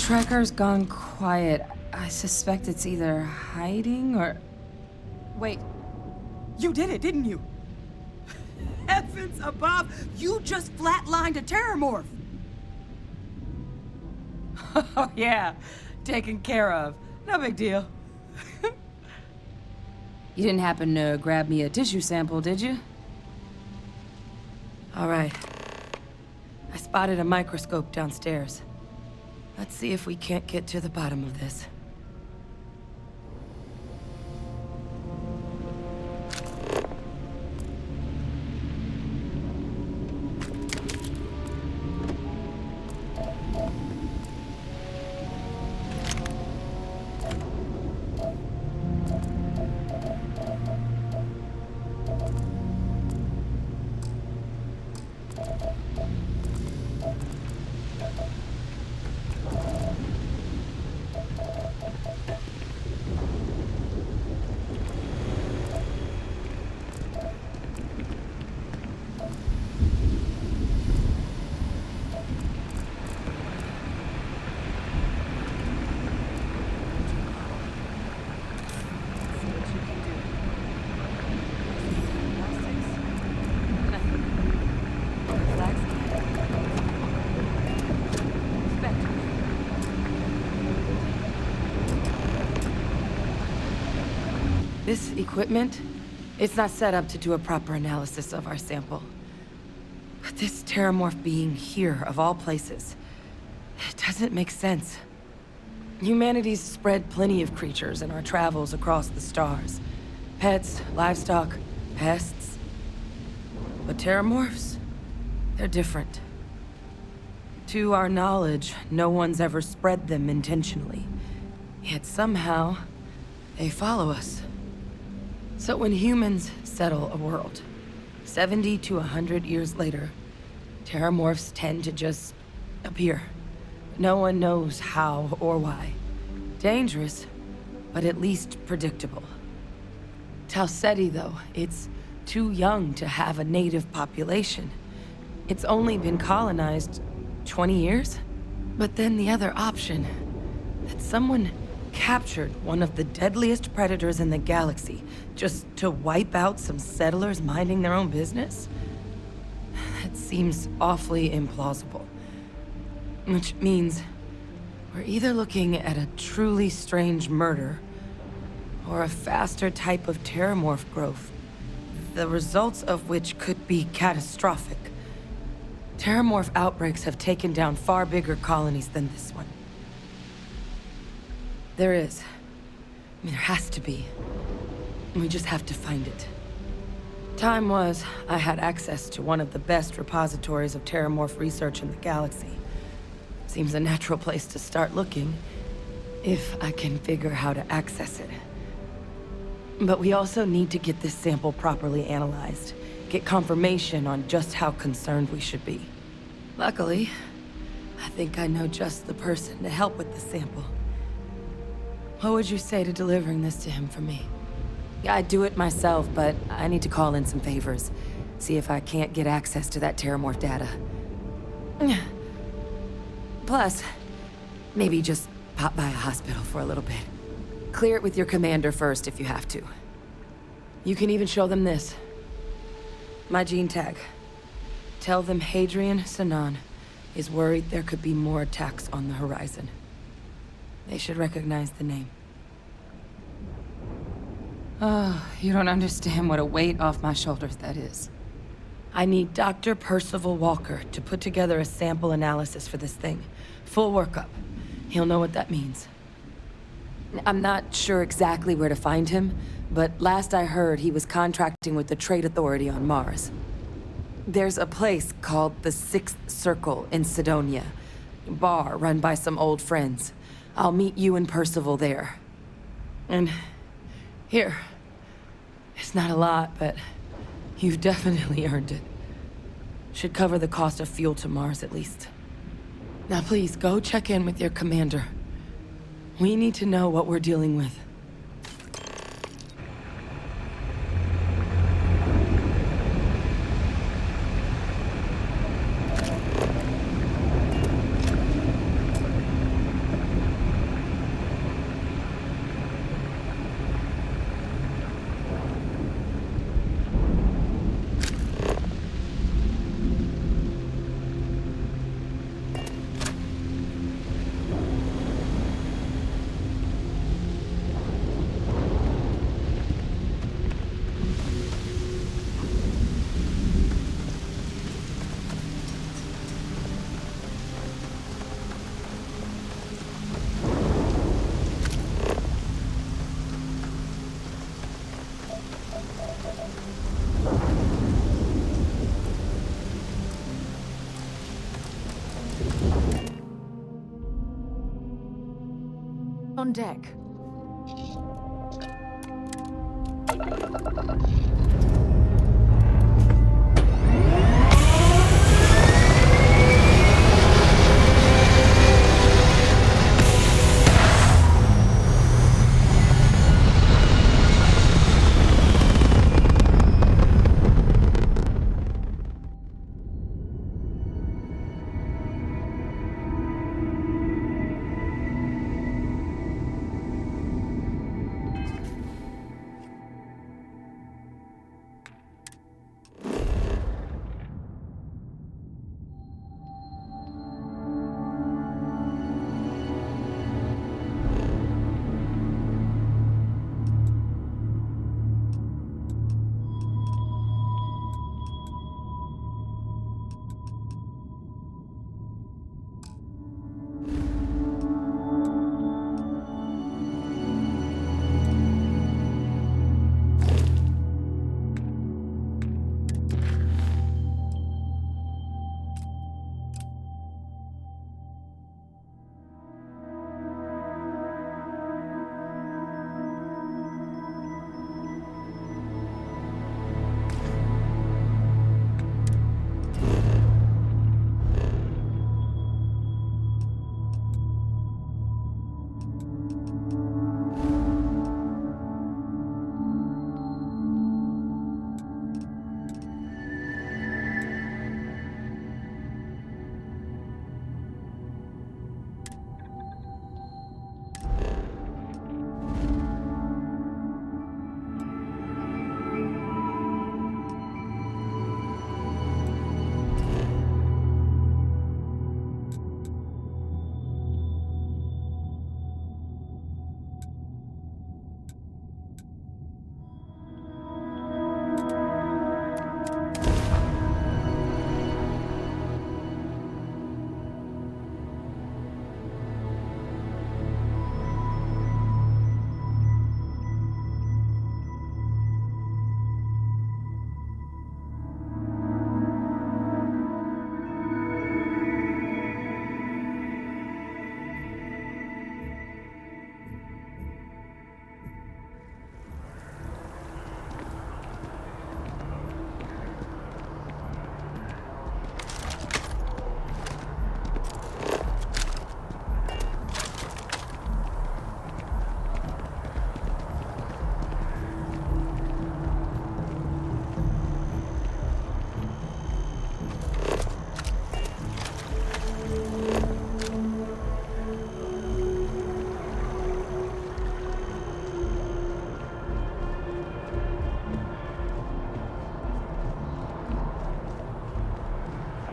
tracker's gone quiet. I suspect it's either hiding or... Wait. You did it, didn't you? Heavens above! You just flatlined a terramorph! Oh yeah, taken care of. No big deal. You didn't happen to grab me a tissue sample, did you? All right. I spotted a microscope downstairs. Let's see if we can't get to the bottom of this. This equipment, it's not set up to do a proper analysis of our sample. But this terramorph being here, of all places, it doesn't make sense. Humanity's spread plenty of creatures in our travels across the stars. Pets, livestock, pests. But terramorphs, they're different. To our knowledge, no one's ever spread them intentionally. Yet somehow, they follow us. So when humans settle a world, 70 to 100 years later, terramorphs tend to just appear. No one knows how or why. Dangerous, but at least predictable. Talseti, though, it's too young to have a native population. It's only been colonized 20 years? But then the other option, that someone captured one of the deadliest predators in the galaxy just to wipe out some settlers minding their own business? That seems awfully implausible. Which means we're either looking at a truly strange murder or a faster type of terramorph growth, the results of which could be catastrophic. Terramorph outbreaks have taken down far bigger colonies than this one. There is. I mean, there has to be. We just have to find it. Time was, I had access to one of the best repositories of terramorph research in the galaxy. Seems a natural place to start looking, if I can figure how to access it. But we also need to get this sample properly analyzed, get confirmation on just how concerned we should be. Luckily, I think I know just the person to help with the sample. What would you say to delivering this to him for me? I'd do it myself, but I need to call in some favors. See if I can't get access to that terramorph data. Plus, maybe just pop by a hospital for a little bit. Clear it with your commander first if you have to. You can even show them this. My gene tag. Tell them Hadrian Sanan is worried there could be more attacks on the horizon. They should recognize the name. Oh, you don't understand what a weight off my shoulders that is. I need Dr. Percival Walker to put together a sample analysis for this thing. Full workup. He'll know what that means. I'm not sure exactly where to find him, but last I heard he was contracting with the Trade Authority on Mars. There's a place called the Sixth Circle in Sidonia. A bar run by some old friends. I'll meet you and Percival there. And here. It's not a lot, but you've definitely earned it. Should cover the cost of fuel to Mars at least. Now please, go check in with your commander. We need to know what we're dealing with. On deck.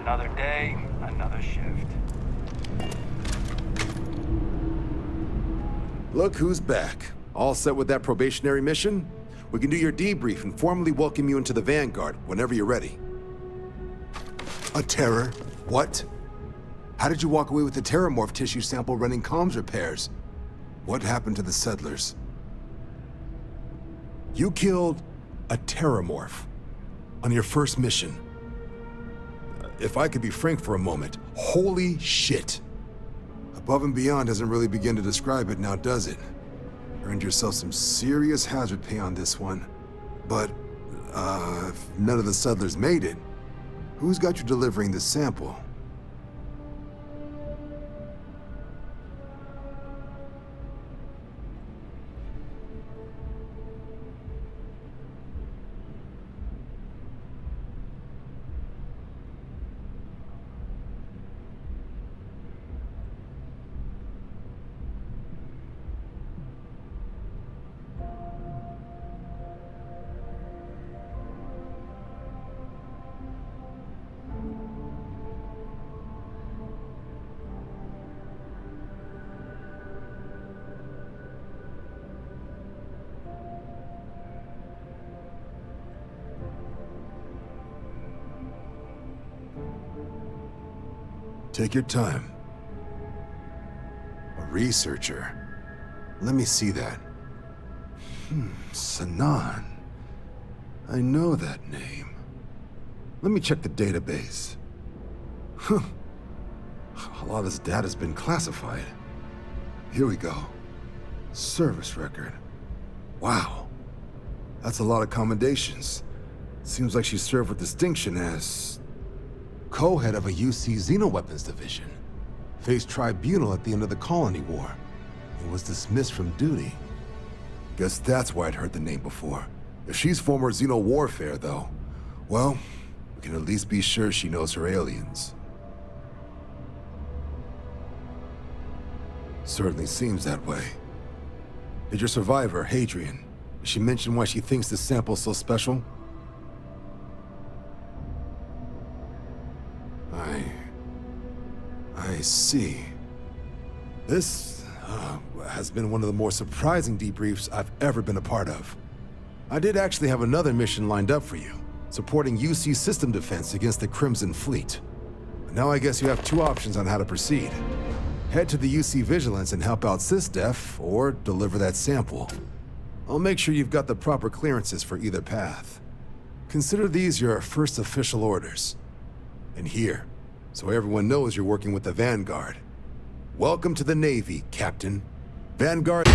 Another day, another shift. Look who's back. All set with that probationary mission? We can do your debrief and formally welcome you into the Vanguard whenever you're ready. A terror? What? How did you walk away with the terramorph tissue sample running comms repairs? What happened to the settlers? You killed a terramorph on your first mission. If I could be frank for a moment, holy shit. Above and beyond doesn't really begin to describe it now, does it? Earned yourself some serious hazard pay on this one. But, if none of the settlers made it, who's got you delivering this sample? Take your time. A researcher. Let me see that. Sanan. I know that name. Let me check the database. A lot of this data's been classified. Here we go. Service record. Wow. That's a lot of commendations. Seems like she served with distinction as co-head of a UC Xenoweapons division. Faced tribunal at the end of the Colony War. And was dismissed from duty. Guess that's why I'd heard the name before. If she's former Xeno warfare, though, well, we can at least be sure she knows her aliens. Certainly seems that way. Did your survivor, Hadrian, did she mention why she thinks this sample's so special? I see. This has been one of the more surprising debriefs I've ever been a part of. I did actually have another mission lined up for you, supporting UC system defense against the Crimson Fleet. Now I guess you have two options on how to proceed. Head to the UC Vigilance and help out SysDef, or deliver that sample. I'll make sure you've got the proper clearances for either path. Consider these your first official orders. And here, so everyone knows you're working with the Vanguard. Welcome to the Navy, Captain. Vanguard...